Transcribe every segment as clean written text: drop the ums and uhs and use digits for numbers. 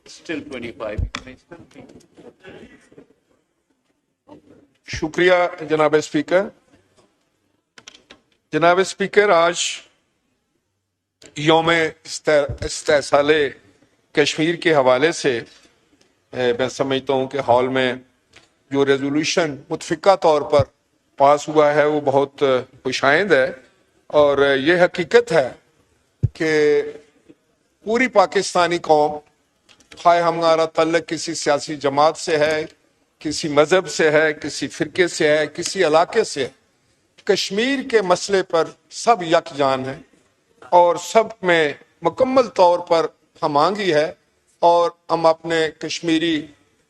Still 25. It may still be. شکریہ جناب speaker. جناب اسپیکر، آج یوم استحصال کشمیر کے حوالے سے میں سمجھتا ہوں کہ ہال میں جو ریزولوشن متفقہ طور پر پاس ہوا ہے وہ بہت خوشائند ہے، اور یہ حقیقت ہے کہ پوری پاکستانی قوم، خواہ ہمارا تعلق کسی سیاسی جماعت سے ہے، کسی مذہب سے ہے، کسی فرقے سے ہے، کسی علاقے سے ہے، کشمیر کے مسئلے پر سب یکجان ہیں اور سب میں مکمل طور پر ہم آہنگی ہے، اور ہم اپنے کشمیری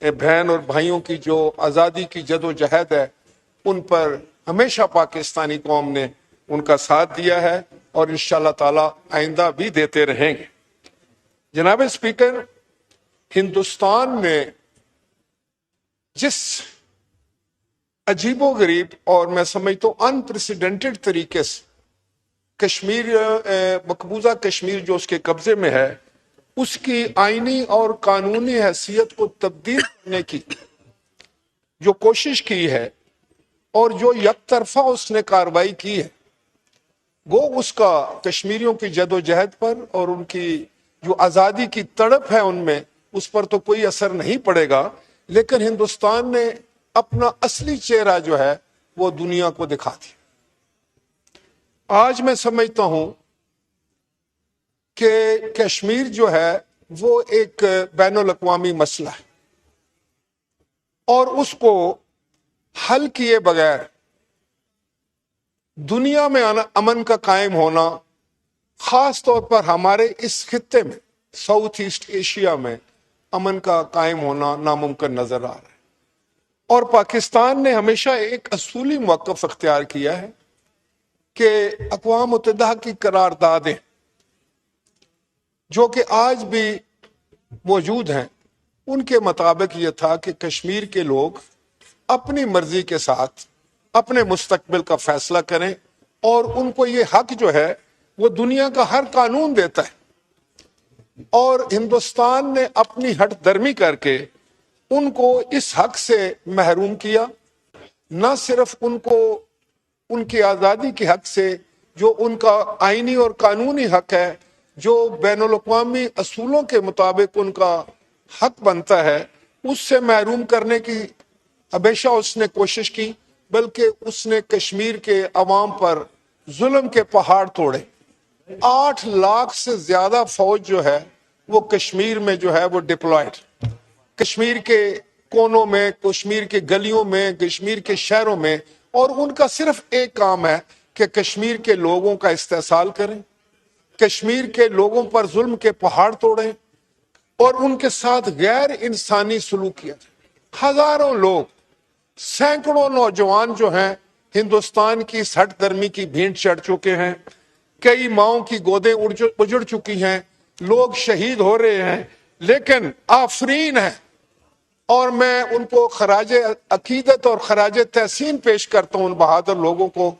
بہن اور بھائیوں کی جو آزادی کی جد و جہد ہے ان پر ہمیشہ پاکستانی قوم نے ان کا ساتھ دیا ہے اور انشاءاللہ تعالی آئندہ بھی دیتے رہیں گے. جناب اسپیکر، ہندوستان میں جس عجیب و غریب اور میں سمجھتا ہوں انپریسیڈنٹڈ طریقے سے کشمیر، مقبوضہ کشمیر جو اس کے قبضے میں ہے، اس کی آئینی اور قانونی حیثیت کو تبدیل کرنے کی جو کوشش کی ہے اور جو یک طرفہ اس نے کارروائی کی ہے، وہ اس کا کشمیریوں کی جد و جہد پر اور ان کی جو آزادی کی تڑپ ہے ان میں، اس پر تو کوئی اثر نہیں پڑے گا، لیکن ہندوستان نے اپنا اصلی چہرہ جو ہے وہ دنیا کو دکھا دیا. آج میں سمجھتا ہوں کہ کشمیر جو ہے وہ ایک بین الاقوامی مسئلہ ہے، اور اس کو حل کیے بغیر دنیا میں امن کا قائم ہونا، خاص طور پر ہمارے اس خطے میں، ساؤتھ ایسٹ ایشیا میں امن کا قائم ہونا ناممکن نظر آ رہا ہے. اور پاکستان نے ہمیشہ ایک اصولی موقف اختیار کیا ہے کہ اقوام متحدہ کی قراردادیں جو کہ آج بھی موجود ہیں، ان کے مطابق یہ تھا کہ کشمیر کے لوگ اپنی مرضی کے ساتھ اپنے مستقبل کا فیصلہ کریں، اور ان کو یہ حق جو ہے وہ دنیا کا ہر قانون دیتا ہے. اور ہندوستان نے اپنی ہٹ درمی کر کے ان کو اس حق سے محروم کیا، نہ صرف ان کو ان کی آزادی کے حق سے جو ان کا آئینی اور قانونی حق ہے، جو بین الاقوامی اصولوں کے مطابق ان کا حق بنتا ہے، اس سے محروم کرنے کی ہمیشہ اس نے کوشش کی، بلکہ اس نے کشمیر کے عوام پر ظلم کے پہاڑ توڑے. 8 لاکھ سے زیادہ فوج جو ہے وہ کشمیر میں جو ہے وہ ڈپلائڈ، کشمیر کے کونوں میں، کشمیر کے گلیوں میں، کشمیر کے شہروں میں، اور ان کا صرف ایک کام ہے کہ کشمیر کے لوگوں کا استحصال کریں، کشمیر کے لوگوں پر ظلم کے پہاڑ توڑیں اور ان کے ساتھ غیر انسانی سلوک کیا جائے. ہزاروں لوگ، سینکڑوں نوجوان جو ہیں ہندوستان کی ہٹ درمی کی بھینٹ چڑھ چکے ہیں، کئی ماؤں کی گودیں اجڑ چکی ہیں، لوگ شہید ہو رہے ہیں، لیکن آفرین ہیں. اور میں ان کو خراج عقیدت اور خراج تحسین پیش کرتا ہوں ان بہادر لوگوں کو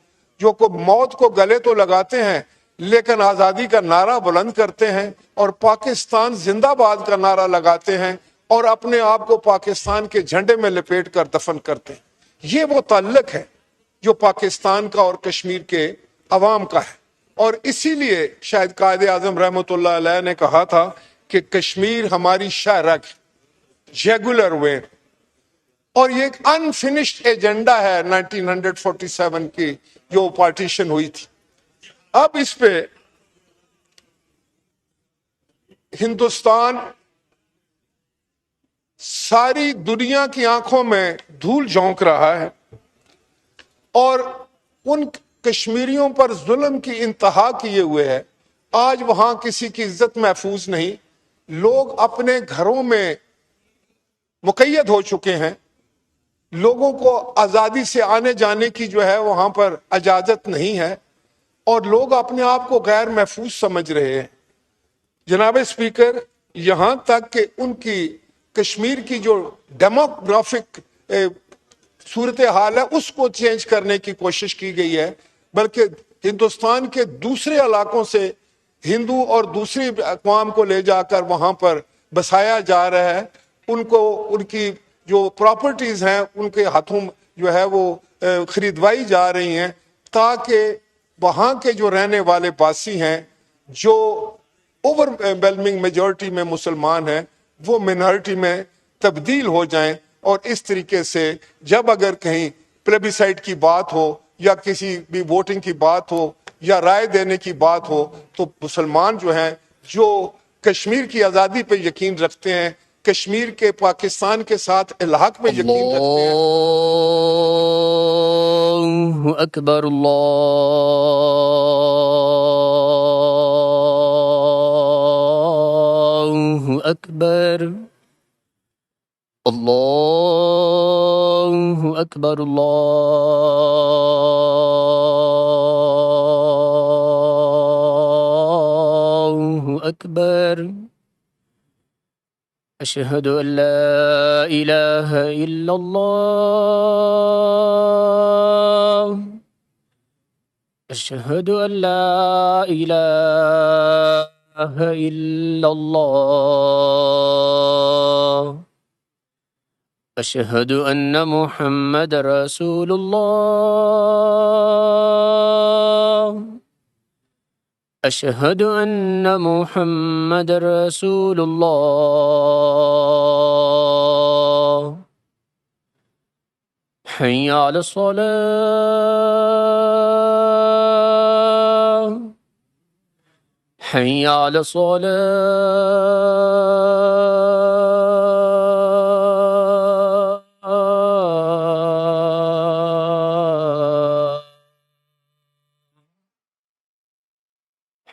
جو موت کو گلے تو لگاتے ہیں لیکن آزادی کا نعرہ بلند کرتے ہیں اور پاکستان زندہ باد کا نعرہ لگاتے ہیں اور اپنے آپ کو پاکستان کے جھنڈے میں لپیٹ کر دفن کرتے ہیں. یہ وہ تعلق ہے جو پاکستان کا اور کشمیر کے عوام کا ہے، اور اسی لیے شاید قائد اعظم رحمۃ اللہ علیہ نے کہا تھا کہ کشمیر ہماری شاہراہ جیگولر وے، اور یہ ایک انفینشڈ ایجنڈا ہے 1947 کی جو پارٹیشن ہوئی تھی. اب اس پہ ہندوستان ساری دنیا کی آنکھوں میں دھول جھونک رہا ہے، اور ان کشمیریوں پر ظلم کی انتہا کیے ہوئے ہے. آج وہاں کسی کی عزت محفوظ نہیں، لوگ اپنے گھروں میں مقید ہو چکے ہیں، لوگوں کو آزادی سے آنے جانے کی جو ہے وہاں پر اجازت نہیں ہے، اور لوگ اپنے آپ کو غیر محفوظ سمجھ رہے ہیں. جناب اسپیکر، یہاں تک کہ ان کی کشمیر کی جو ڈیموگرافک صورتحال ہے اس کو چینج کرنے کی کوشش کی گئی ہے، بلکہ ہندوستان کے دوسرے علاقوں سے ہندو اور دوسری اقوام کو لے جا کر وہاں پر بسایا جا رہا ہے، ان کو ان کی جو پراپرٹیز ہیں ان کے ہاتھوں جو ہے وہ خریدوائی جا رہی ہیں، تاکہ وہاں کے جو رہنے والے باسی ہیں جو اوور ویلمنگ میجورٹی میں مسلمان ہیں وہ مینارٹی میں تبدیل ہو جائیں، اور اس طریقے سے جب اگر کہیں پلیبیسائٹ کی بات ہو یا کسی بھی ووٹنگ کی بات ہو یا رائے دینے کی بات ہو تو مسلمان جو ہیں جو کشمیر کی آزادی پہ یقین رکھتے ہیں، کشمیر کے پاکستان کے ساتھ الحاق پہ یقین رکھتے ہیں۔ اللہ اکبر، اللہ اکبر، اللہ اکبر، اللہ اکبر، اشہد ان لا الہ الا اللہ، اشہد ان لا الہ الا اللہ، اشہد ان محمد رسول اللہ، اشہد ان محمد رسول اللہ، حی علی الصلاة، حی علی الصلاة،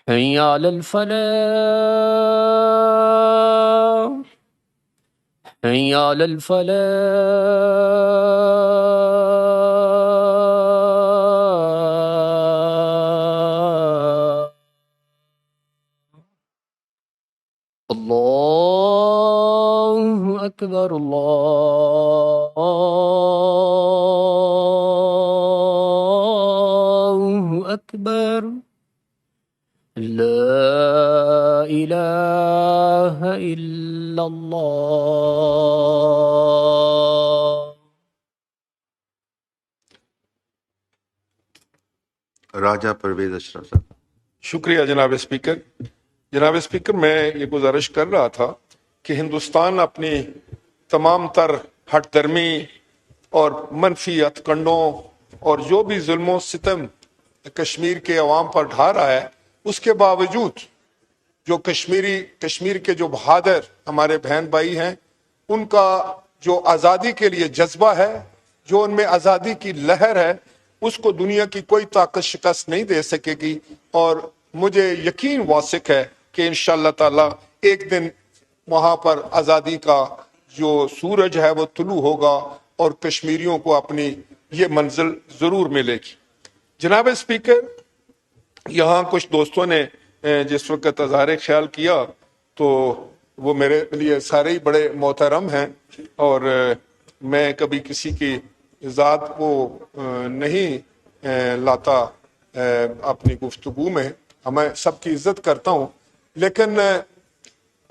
حی علی الفلاح، حی علی الفلاح، اللہ اکبر، اللہ اکبر، لا الہ الا اللہ۔ راجہ پرویز اشرف صاحب۔ شکریہ جناب اسپیکر۔ جناب اسپیکر، میں یہ گزارش کر رہا تھا کہ ہندوستان اپنی تمام تر ہٹ درمی اور منفی ہتھ کنڈوں اور جو بھی ظلم و ستم کشمیر کے عوام پر ڈھا رہا ہے، اس کے باوجود جو کشمیر کے جو بہادر ہمارے بہن بھائی ہیں، ان کا جو آزادی کے لیے جذبہ ہے، جو ان میں آزادی کی لہر ہے، اس کو دنیا کی کوئی طاقت شکست نہیں دے سکے گی، اور مجھے یقین واثق ہے کہ انشاءاللہ تعالی ایک دن وہاں پر آزادی کا جو سورج ہے وہ طلوع ہوگا اور کشمیریوں کو اپنی یہ منزل ضرور ملے گی۔ جناب اسپیکر، یہاں کچھ دوستوں نے جس وقت اظہار خیال کیا تو وہ میرے لیے سارے ہی بڑے محترم ہیں، اور میں کبھی کسی کی ذات کو نہیں لاتا اپنی گفتگو میں، میں سب کی عزت کرتا ہوں، لیکن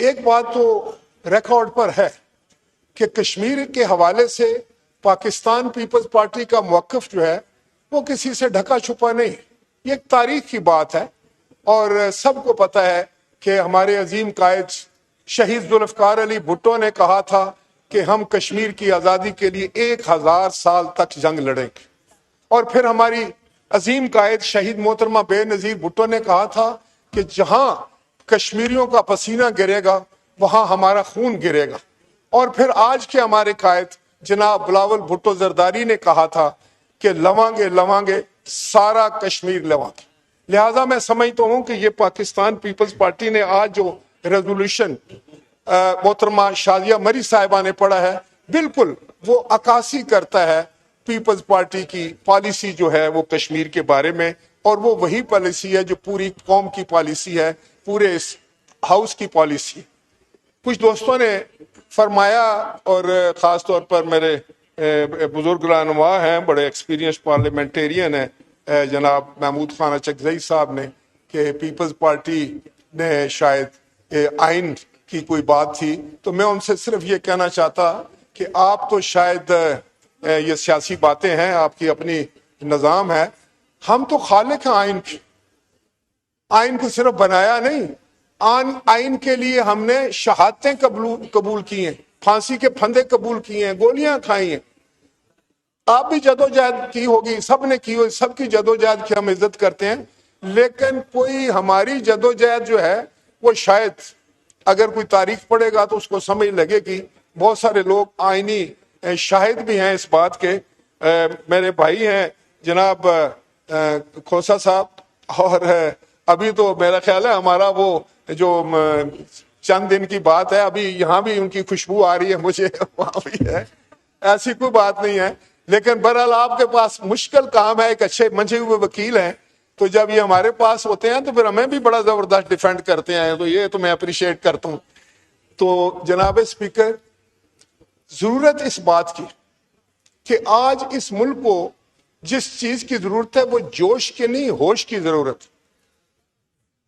ایک بات تو ریکارڈ پر ہے کہ کشمیر کے حوالے سے پاکستان پیپلز پارٹی کا موقف جو ہے وہ کسی سے ڈھکا چھپا نہیں، یہ ایک تاریخ کی بات ہے، اور سب کو پتہ ہے کہ ہمارے عظیم قائد شہید ذوالفقار علی بھٹو نے کہا تھا کہ ہم کشمیر کی آزادی کے لیے 1000 سال تک جنگ لڑیں گے، اور پھر ہماری عظیم قائد شہید محترمہ بے نظیر بھٹو نے کہا تھا کہ جہاں کشمیریوں کا پسینہ گرے گا وہاں ہمارا خون گرے گا، اور پھر آج کے ہمارے قائد جناب بلاول بھٹو زرداری نے کہا تھا کہ لوانگے سارا کشمیر لوانگے۔ لہٰذا میں سمجھتا ہوں کہ یہ پاکستان پیپلز پارٹی نے آج جو ریزولوشن محترمہ شازیہ مری صاحبہ نے پڑھا ہے، بالکل وہ عکاسی کرتا ہے پیپلز پارٹی کی پالیسی جو ہے وہ کشمیر کے بارے میں، اور وہ وہی پالیسی ہے جو پوری قوم کی پالیسی ہے، پورے اس ہاؤس کی پالیسی۔ کچھ دوستوں نے فرمایا، اور خاص طور پر میرے بزرگ رہنما ہیں، بڑے ایکسپیرینس پارلیمنٹیرین ہیں جناب محمود خان اچکزئی صاحب نے، کہ پیپلز پارٹی نے شاید آئین کی کوئی بات تھی تو میں ان سے صرف یہ کہنا چاہتا کہ آپ تو شاید یہ سیاسی باتیں ہیں، آپ کی اپنی نظام ہے، ہم تو خالق ہیں آئین کے، آئین کو صرف بنایا نہیں، آئین کے لیے ہم نے شہادتیں قبول کی ہیں، پھانسی کے پھندے قبول کیے ہیں، گولیاں کھائی ہیں، آپ بھی جدوجہد کی ہوگی، سب نے کی ہوگی، سب کی جدوجہد کی ہم عزت کرتے ہیں، لیکن کوئی ہماری جدوجہد جو ہے وہ شاید اگر کوئی تاریخ پڑھے گا تو اس کو سمجھ لگے گی، بہت سارے لوگ آئینی شاہد بھی ہیں اس بات کے، میرے بھائی ہیں جناب کھوسا صاحب، اور ابھی تو میرا خیال ہے ہمارا وہ جو چند دن کی بات ہے، ابھی یہاں بھی ان کی خوشبو آ رہی ہے مجھے، وہاں بھی ہے، ایسی کوئی بات نہیں ہے، لیکن بہرحال آپ کے پاس مشکل کام ہے، ایک اچھے منجے ہوئے وکیل ہیں، تو جب یہ ہمارے پاس ہوتے ہیں تو پھر ہمیں بھی بڑا زبردست ڈیفینڈ کرتے ہیں، تو یہ تو میں اپریشیٹ کرتا ہوں۔ تو جناب اسپیکر، ضرورت اس بات کی کہ آج اس ملک کو جس چیز کی ضرورت ہے وہ جوش کی نہیں، ہوش کی ضرورت،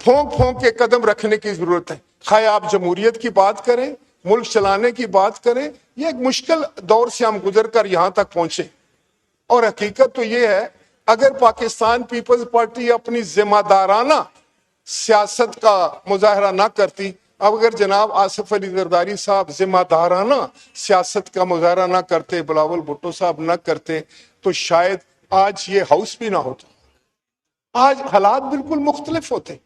پھونک پھونک کے قدم رکھنے کی ضرورت ہے، خواہ آپ جمہوریت کی بات کریں، ملک چلانے کی بات کریں، یہ ایک مشکل دور سے ہم گزر کر یہاں تک پہنچے، اور حقیقت تو یہ ہے اگر پاکستان پیپلز پارٹی اپنی ذمہ دارانہ سیاست کا مظاہرہ نہ کرتی، اب اگر جناب آصف علی زرداری صاحب ذمہ دارانہ سیاست کا مظاہرہ نہ کرتے، بلاول بھٹو صاحب نہ کرتے، تو شاید آج یہ ہاؤس بھی نہ ہوتا، آج حالات بالکل مختلف ہوتے۔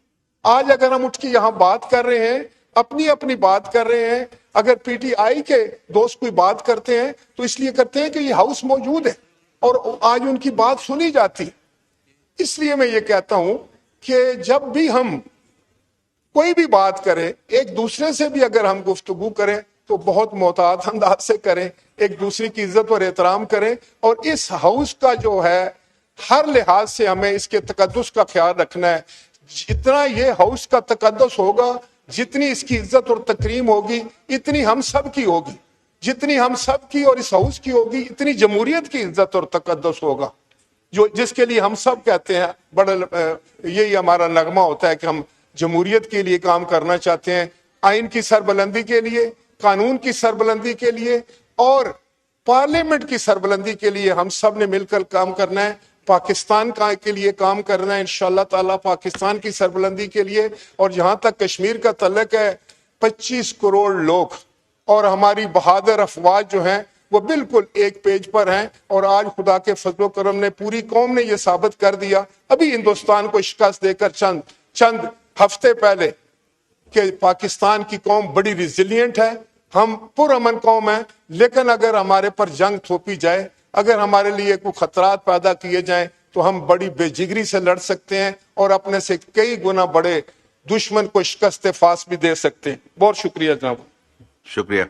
آج اگر ہم اٹھ کے یہاں بات کر رہے ہیں، اپنی بات کر رہے ہیں، اگر پی ٹی آئی کے دوست کوئی بات کرتے ہیں تو اس لیے کرتے ہیں کہ یہ ہاؤس موجود ہے اور آج ان کی بات سنی جاتی۔ اس لیے میں یہ کہتا ہوں کہ جب بھی ہم کوئی بھی بات کریں، ایک دوسرے سے بھی اگر ہم گفتگو کریں تو بہت محتاط انداز سے کریں، ایک دوسرے کی عزت اور احترام کریں، اور اس ہاؤس کا جو ہے ہر لحاظ سے ہمیں اس کے تقدس کا خیال رکھنا ہے۔ جتنا یہ ہاؤس کا تقدس ہوگا، جتنی اس کی عزت اور تکریم ہوگی، اتنی ہم سب کی ہوگی، جتنی ہم سب کی اور اس ہاؤس کی ہوگی، اتنی جمہوریت کی عزت اور تقدس ہوگا، جس کے لیے ہم سب کہتے ہیں، بڑا یہی ہمارا نغمہ ہوتا ہے کہ ہم جمہوریت کے لیے کام کرنا چاہتے ہیں، آئین کی سربلندی کے لیے، قانون کی سربلندی کے لیے، اور پارلیمنٹ کی سربلندی کے لیے ہم سب نے مل کر کام کرنا ہے، پاکستان کے لیے کام کرنا ہے انشاءاللہ تعالیٰ، پاکستان کی سربلندی کے لیے۔ اور جہاں تک کشمیر کا تعلق ہے، 25 کروڑ لوگ اور ہماری بہادر افواج جو ہیں وہ بالکل ایک پیج پر ہیں، اور آج خدا کے فضل و کرم نے پوری قوم نے یہ ثابت کر دیا، ابھی ہندوستان کو شکست دے کر چند ہفتے پہلے، کہ پاکستان کی قوم بڑی ریزیلینٹ ہے، ہم پرامن قوم ہیں، لیکن اگر ہمارے پر جنگ تھوپی جائے، اگر ہمارے لیے کوئی خطرات پیدا کیے جائیں تو ہم بڑی بے جگری سے لڑ سکتے ہیں اور اپنے سے کئی گنا بڑے دشمن کو شکست فاس بھی دے سکتے ہیں۔ بہت شکریہ جناب۔ شکریہ۔